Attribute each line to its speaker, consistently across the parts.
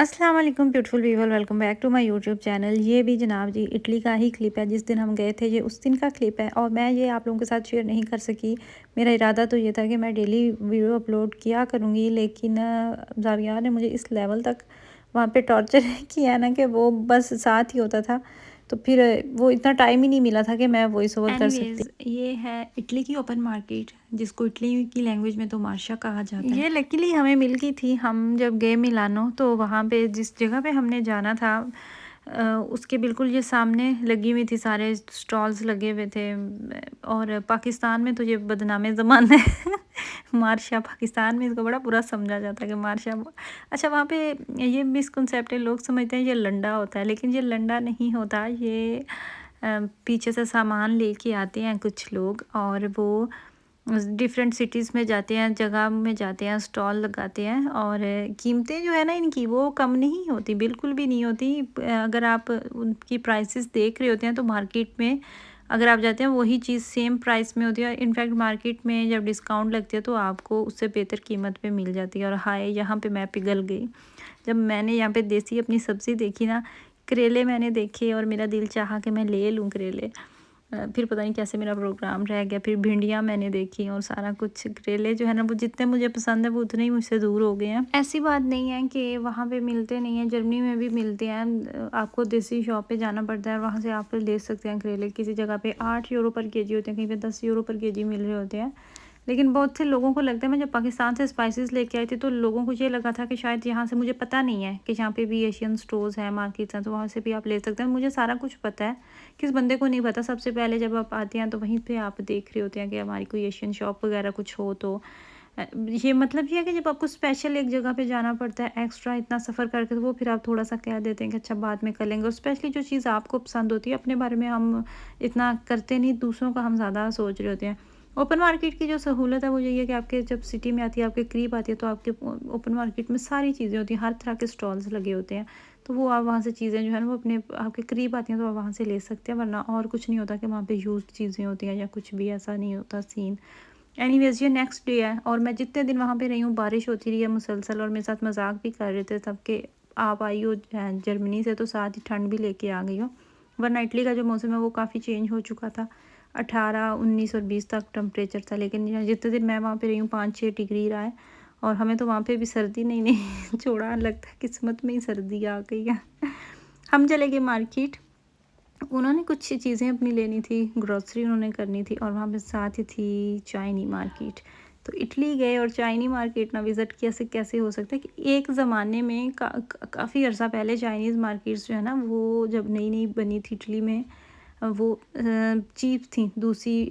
Speaker 1: अस्सलाम वालेकुम beautiful people, welcome back to my YouTube channel. ये भी जनाब जी इटली का ही क्लिप है। जिस दिन हम गए थे ये उस दिन का क्लिप है और मैं ये आप लोगों के साथ शेयर नहीं कर सकी। मेरा इरादा तो ये था कि मैं डेली वीडियो अपलोड किया करूँगी, लेकिन जावियार ने मुझे इस लेवल तक वहाँ पे टॉर्चर किया ना कि वो बस साथ ही होता था, तो फिर वो इतना टाइम ही नहीं मिला था कि मैं वॉइस ओवर कर सकती। ये है इटली की ओपन मार्केट, जिसको इटली की लैंग्वेज में तो मार्शा कहा जाता है। ये लकीली हमें मिल गई थी। हम जब गए मिलानो तो वहाँ पे जिस जगह पे हमने जाना था उसके बिल्कुल ये सामने लगी हुई थी, सारे स्टॉल्स लगे हुए थे। और पाकिस्तान में तो ये बदनामे ज़माना है मार्शा पाकिस्तान में इसको बड़ा बुरा समझा जाता है कि मार्शा। अच्छा, वहाँ पे ये मिसकंसेप्ट है, लोग समझते हैं ये लंडा होता है, लेकिन ये लंडा नहीं होता। ये पीछे से सामान लेके आते हैं कुछ लोग और वो डिफरेंट सिटीज़ में जाते हैं, जगह में जाते हैं, स्टॉल लगाते हैं और कीमतें जो है ना इनकी वो कम नहीं होती, बिल्कुल भी नहीं होती। अगर आप उनकी प्राइसेस देख रहे होते हैं तो मार्केट में अगर आप जाते हैं वही चीज़ सेम प्राइस में होती है। इनफैक्ट मार्केट में जब डिस्काउंट लगती है तो आपको उससे बेहतर कीमत पे मिल जाती है। और हाय, यहाँ पे मैं पिघल गई जब मैंने यहाँ पे देसी अपनी सब्ज़ी देखी ना। करेले मैंने देखे और मेरा दिल चाहा कि मैं ले लूँ करेले। फिर पता नहीं कैसे मेरा प्रोग्राम रह गया। फिर भिंडियाँ मैंने देखी और सारा कुछ। करेले जो है ना वो जितने मुझे पसंद है वो उतने ही मुझसे दूर हो गए हैं। ऐसी बात नहीं है कि वहाँ पे मिलते नहीं हैं, जर्मनी में भी मिलते हैं। आपको देसी शॉप पे जाना पड़ता है और वहाँ से आप ले सकते हैं करेले। किसी जगह पे 8 यूरो पर केजी होते हैं, कहीं पे 10 यूरो पर केजी मिल रहे होते हैं। लेकिन बहुत से लोगों को लगता है, मैं जब पाकिस्तान से स्पाइसेस लेके आई थी तो लोगों को ये लगा था कि शायद यहाँ से, मुझे पता नहीं है कि यहाँ पे भी एशियन स्टोर्स हैं, मार्केट्स हैं, तो वहाँ से भी आप ले सकते हैं। मुझे सारा कुछ पता है, किस बंदे को नहीं पता। सबसे पहले जब आप आते हैं तो वहीं पे आप देख रहे होते हैं कि हमारी कोई एशियन शॉप वगैरह कुछ हो तो ये मतलब ये है कि जब आपको स्पेशल एक जगह पे जाना पड़ता है एक्स्ट्रा इतना सफ़र करके, तो वो फिर आप थोड़ा सा कह देते हैं कि अच्छा बाद में कर लेंगे। और स्पेशली जो चीज़ आपको पसंद होती है, अपने बारे में हम इतना करते नहीं, दूसरों का हम ज़्यादा सोच रहे होते हैं। ओपन मार्केट की जो सहूलत है वो यही है कि आपके जब सिटी में आती है, आपके करीब आती है, तो आपके ओपन मार्केट में सारी चीज़ें होती हैं, हर तरह के स्टॉल्स लगे होते हैं। तो वो आप वहाँ से चीज़ें जो है ना वो अपने आपके करीब आती हैं तो आप वहाँ से ले सकते हैं। वरना और कुछ नहीं होता कि वहाँ पे यूज्ड चीज़ें होती हैं या कुछ भी ऐसा नहीं होता सीन। एनीवेज, ये नेक्स्ट डे है और मैं जितने दिन वहाँ पे रही हूँ बारिश होती रही है मुसलसल, और मेरे साथ मजाक भी कर रहे थे सब के आप आई हो जर्मनी से तो साथ ही ठंड भी लेके आ गई हो। वरना इटली का जो मौसम है वो काफ़ी चेंज हो चुका था। 18, 19 और 20 तक टेम्परेचर था, लेकिन जितने दिन मैं वहाँ पे रही हूँ 5-6 डिग्री रहा है। और हमें तो वहाँ पे भी सर्दी नहीं छोड़ा, लगता है किस्मत में ही सर्दी आ गई है। हम चले गए मार्केट। उन्होंने कुछ चीज़ें अपनी लेनी थी, ग्रॉसरी उन्होंने करनी थी, और वहाँ पे साथ ही थी चाइनी मार्केट। तो इटली गए और चाइनी मार्केट ना विज़िट कैसे कैसे हो सकता है कि एक ज़माने में काफ़ी अर्सा पहले चाइनीज़ मार्केट्स जो है ना वो जब नई नई बनी थी इटली में, वो चीप थी दूसरी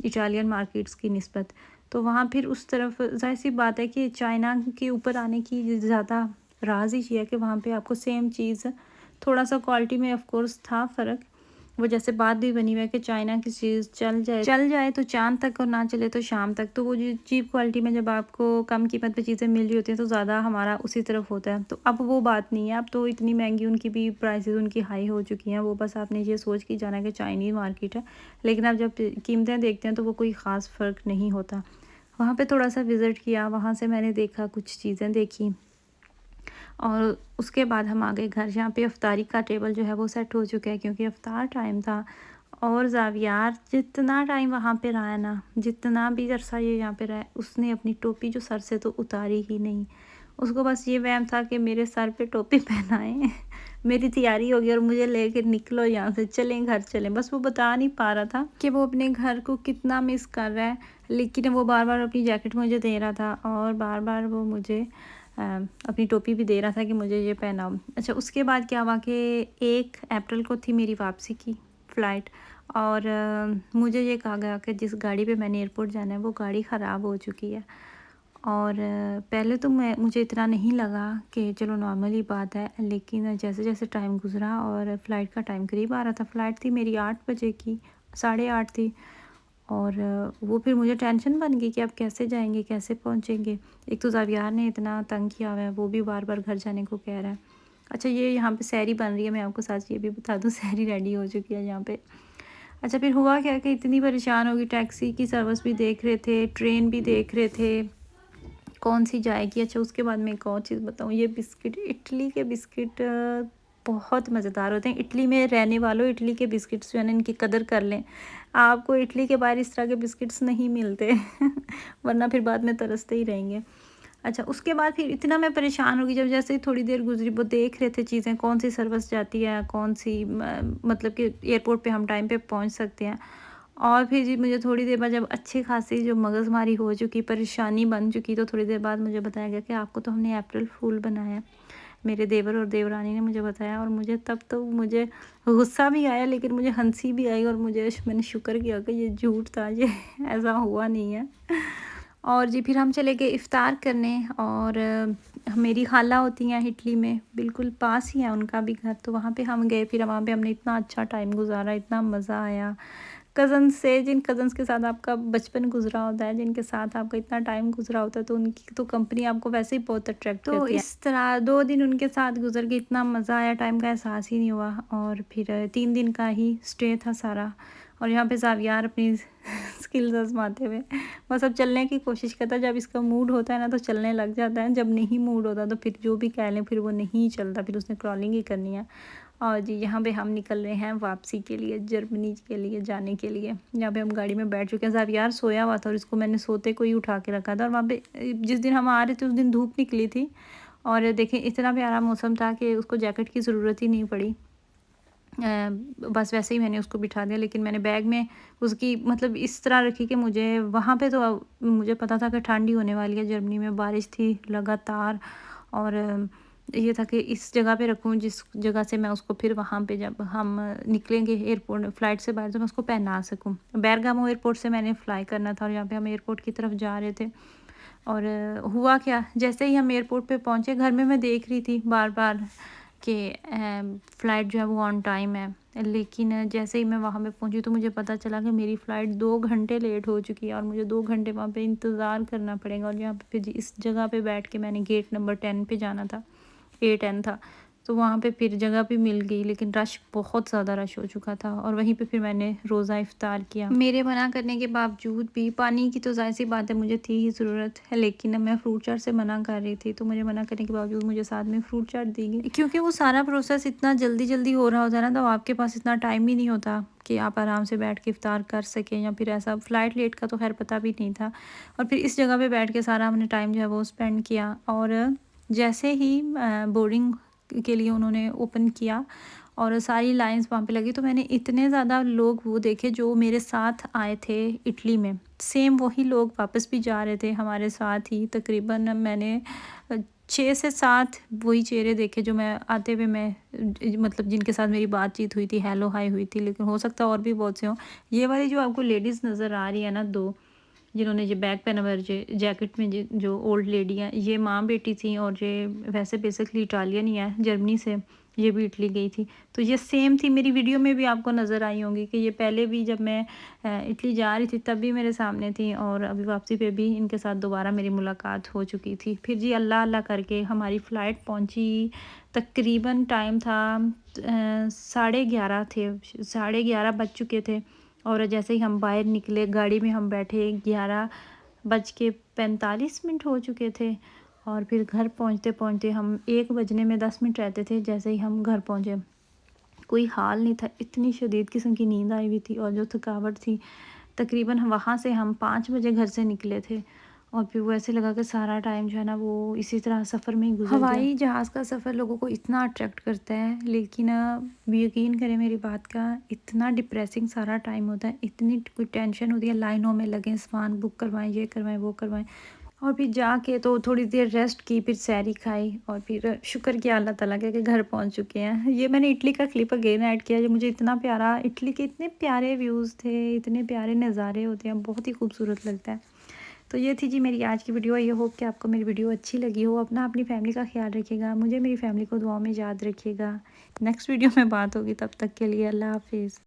Speaker 1: इटालियन मार्केट्स की निस्बत। तो वहाँ फिर उस तरफ ज़ाहिर सी बात है कि चाइना के ऊपर आने की ज़्यादा राज ही ये है कि वहाँ पे आपको सेम चीज़, थोड़ा सा क्वालिटी में ऑफ कोर्स था फ़र्क। वो जैसे बात भी बनी हुई है कि चाइना की चीज़ चल जाए तो चाँद तक और ना चले तो शाम तक। तो वो जो चीप क्वालिटी में जब आपको कम कीमत पे चीज़ें मिल रही होती हैं तो ज़्यादा हमारा उसी तरफ होता है। तो अब वो बात नहीं है, अब तो इतनी महंगी उनकी भी प्राइसेस उनकी हाई हो चुकी हैं। वो बस आपने ये सोच के जाना है कि चाइनीज़ मार्केट है, लेकिन आप जब कीमतें देखते हैं तो वो कोई ख़ास फ़र्क नहीं होता। वहाँ पे थोड़ा सा विज़िट किया, वहाँ से मैंने देखा, कुछ चीज़ें देखी और उसके बाद हम आ गए घर, जहाँ पे अफ्तारी का टेबल जो है वो सेट हो चुका है क्योंकि अफ्तार टाइम था। और ज़ावियार जितना टाइम वहाँ पे रहा है ना, जितना भी अरसा ये यहाँ पे रहा है, उसने अपनी टोपी जो सर से तो उतारी ही नहीं। उसको बस ये वहम था कि मेरे सर पे टोपी पहनाएं मेरी तैयारी हो गई और मुझे लेकर निकलो यहाँ से, चलें घर चलें। बस वो बता नहीं पा रहा था कि वो अपने घर को कितना मिस कर रहा है, लेकिन वो बार बार अपनी जैकेट मुझे दे रहा था और बार बार वो मुझे अपनी टोपी भी दे रहा था कि मुझे ये पहनाओ। अच्छा, उसके बाद क्या हुआ कि 1 अप्रैल को थी मेरी वापसी की फ़्लाइट और मुझे ये कहा गया कि जिस गाड़ी पे मैंने एयरपोर्ट जाना है वो गाड़ी ख़राब हो चुकी है। और पहले तो मुझे इतना नहीं लगा कि चलो नॉर्मल ही बात है, लेकिन जैसे जैसे टाइम गुज़रा और फ़्लाइट का टाइम करीब आ रहा था, फ़्लाइट थी मेरी 8 बजे की, 8:30 थी। और वो फिर मुझे टेंशन बन गई कि अब कैसे जाएंगे, कैसे पहुंचेंगे। एक तो ज़ावियार ने इतना तंग किया हुआ है, वो भी बार बार घर जाने को कह रहा है। अच्छा, ये यहाँ पे सहरी बन रही है, मैं आपको साथ ये भी बता दूँ सहरी रेडी हो चुकी है यहाँ पे। अच्छा, फिर हुआ क्या कि इतनी परेशान होगी, टैक्सी की सर्विस भी देख रहे थे, ट्रेन भी देख रहे थे, कौन सी जाएगी। अच्छा, उसके बाद मैं एक और चीज़ बताऊँ, ये बिस्किट, इटली के बिस्किट बहुत मज़ेदार होते हैं। इटली में रहने वालों, इटली के बिस्किट्स जो है ना, इनकी कदर कर लें। आपको इटली के बाहर इस तरह के बिस्किट्स नहीं मिलते वरना फिर बाद में तरसते ही रहेंगे। अच्छा, उसके बाद फिर इतना मैं परेशान हो गई, जब जैसे ही थोड़ी देर गुज़री, वो देख रहे थे चीज़ें कौन सी सर्विस जाती है, कौन सी मतलब कि एयरपोर्ट पे हम टाइम पे पहुंच सकते हैं। और फिर जी मुझे थोड़ी देर बाद जब अच्छी खासी जो मगज़मारी हो चुकी, परेशानी बन चुकी, तो थोड़ी देर बाद मुझे बताया गया कि आपको तो हमने अप्रैल फूल बनाया है। मेरे देवर और देवरानी ने मुझे बताया, और मुझे तब तो मुझे गुस्सा भी आया, लेकिन मुझे हंसी भी आई, और मैंने शुक्र किया कि ये झूठ था, ये ऐसा हुआ नहीं है। और जी फिर हम चले गए इफ़्तार करने, और मेरी खाला होती हैं इटली में, बिल्कुल पास ही है उनका भी घर, तो वहाँ पे हम गए। फिर वहाँ पे हमने इतना अच्छा टाइम गुजारा, इतना मज़ा आया कज़न्स से, जिन कज़न्स के साथ आपका बचपन गुजरा होता है, जिनके साथ आपका इतना टाइम गुजरा होता है, तो उनकी तो कंपनी आपको वैसे ही बहुत अट्रैक्ट करती है। तो इस तरह 2 दिन उनके साथ गुजर के इतना मज़ा आया, टाइम का एहसास ही नहीं हुआ। और फिर 3 दिन का ही स्टे था सारा, और यहाँ पे ज़ावियार अपनी स्किल्स आजमाते हुए बस अब चलने की कोशिश करता है। जब इसका मूड होता है ना तो चलने लग जाता है, जब नहीं मूड होता तो फिर जो भी कह लें फिर वो नहीं चलता, फिर उसने क्रॉलिंग ही करनी है। और जी यहाँ पे हम निकल रहे हैं वापसी के लिए, जर्मनी के लिए जाने के लिए। यहाँ पे हम गाड़ी में बैठ चुके हैं। ज़ावियार सोया हुआ था, और इसको मैंने सोते को ही उठा के रखा था। और वहाँ पे जिस दिन हम आ रहे थे उस दिन धूप निकली थी, और देखें इतना प्यारा मौसम था कि उसको जैकेट की ज़रूरत ही नहीं पड़ी। बस वैसे ही मैंने उसको बिठा दिया, लेकिन मैंने बैग में उसकी मतलब इस तरह रखी कि मुझे वहाँ पे तो मुझे पता था कि ठंड ही होने वाली है। जर्मनी में बारिश थी लगातार, और ये था कि इस जगह पे रखूँ जिस जगह से मैं उसको फिर वहाँ पे जब हम निकलेंगे एयरपोर्ट फ़्लाइट से बाहर, तो मैं उसको पहना सकूँ। बेरगामो एयरपोर्ट से मैंने फ़्लाई करना था, और यहाँ पे हम एयरपोर्ट की तरफ जा रहे थे। और हुआ क्या, जैसे ही हम एयरपोर्ट पे पहुँचे, घर में मैं देख रही थी बार बार कि फ़्लाइट जो है वो ऑन टाइम है, लेकिन जैसे ही मैं वहाँ पे पहुँची तो मुझे पता चला कि मेरी फ़्लाइट 2 घंटे लेट हो चुकी है, और मुझे 2 घंटे वहाँ पे इंतज़ार करना पड़ेगा। और यहाँ पे फिर इस जगह पे बैठ के मैंने गेट नंबर 10 पे जाना था, A10 था, तो वहाँ पे फिर जगह भी मिल गई, लेकिन रश बहुत ज़्यादा रश हो चुका था। और वहीं पे फिर मैंने रोज़ा इफ़्तार किया। मेरे मना करने के बावजूद भी, पानी की तो ज़ाहिर सी बात है मुझे थी ही ज़रूरत है, लेकिन मैं फ्रूट चाट से मना कर रही थी, तो मुझे मना करने के बावजूद मुझे साथ में फ्रूट चाट दी गई, क्योंकि वो सारा प्रोसेस इतना जल्दी जल्दी हो रहा होता है ना, तो आपके पास इतना टाइम ही नहीं होता कि आप आराम से बैठ के इफ़्तार कर सकें। या फिर ऐसा फ़्लाइट लेट का तो खैर पता भी नहीं था। और फिर इस जगह पे बैठ के सारा हमने टाइम जो है वो स्पेंड किया। और जैसे ही बोर्डिंग के लिए उन्होंने ओपन किया और सारी लाइंस वहाँ पे लगी, तो मैंने इतने ज़्यादा लोग वो देखे जो मेरे साथ आए थे इटली में, सेम वही लोग वापस भी जा रहे थे हमारे साथ ही। तकरीबन मैंने 6 से 7 वही चेहरे देखे जो मैं आते हुए मैं मतलब जिनके साथ मेरी बातचीत हुई थी, हेलो हाय हुई थी, लेकिन हो सकता है और भी बहुत से हों। ये वाली जो आपको लेडीज़ नज़र आ रही है ना, 2 जिन्होंने ये बैग पहना हुआ है, जैकेट में जो ओल्ड लेडी हैं, ये माँ बेटी थी, और ये वैसे बेसिकली इटालियन ही है, जर्मनी से, ये भी इटली गई थी। तो ये सेम थी, मेरी वीडियो में भी आपको नज़र आई होंगी कि ये पहले भी जब मैं इटली जा रही थी तब भी मेरे सामने थी, और अभी वापसी पे भी इनके साथ दोबारा मेरी मुलाकात हो चुकी थी। फिर जी अल्लाह अल्लाह करके हमारी फ़्लाइट पहुँची। तकरीबन टाइम था 11:30 थे, 11:30 बज चुके थे। और जैसे ही हम बाहर निकले, गाड़ी में हम बैठे, 11:45 हो चुके थे। और फिर घर पहुंचते पहुंचते हम 1 बजने में 10 मिनट रहते थे। जैसे ही हम घर पहुंचे, कोई हाल नहीं था, इतनी शदीद किस्म की नींद आई हुई थी और जो थकावट थी। तकरीबन वहाँ से हम 5 बजे घर से निकले थे, और फिर वो ऐसे लगा कि सारा टाइम जो है ना वो इसी तरह सफ़र में ही गुजर गया। हवाई जहाज़ का सफ़र लोगों को इतना अट्रैक्ट करता है, लेकिन यकीन करें मेरी बात का, इतना डिप्रेसिंग सारा टाइम होता है, इतनी कोई टेंशन होती है, लाइनों में लगें, सामान बुक करवाएं, ये करवाएं वो करवाएं। और फिर जाके तो थोड़ी देर रेस्ट की, फिर सैरी खाई, और फिर शुक्र किया अल्लाह ताला के कि घर पहुंच चुके हैं। ये मैंने इटली का क्लिप अगेन ऐड किया, जो मुझे इतना प्यारा, इटली के इतने प्यारे व्यूज़ थे, इतने प्यारे नज़ारे होते हैं, बहुत ही खूबसूरत लगता है। तो ये थी जी मेरी आज की वीडियो। ये होप कि आपको मेरी वीडियो अच्छी लगी हो। अपनी फैमिली का ख्याल रखिएगा, मुझे मेरी फैमिली को दुआओं में याद रखिएगा। नेक्स्ट वीडियो में बात होगी, तब तक के लिए अल्लाह हाफिज़।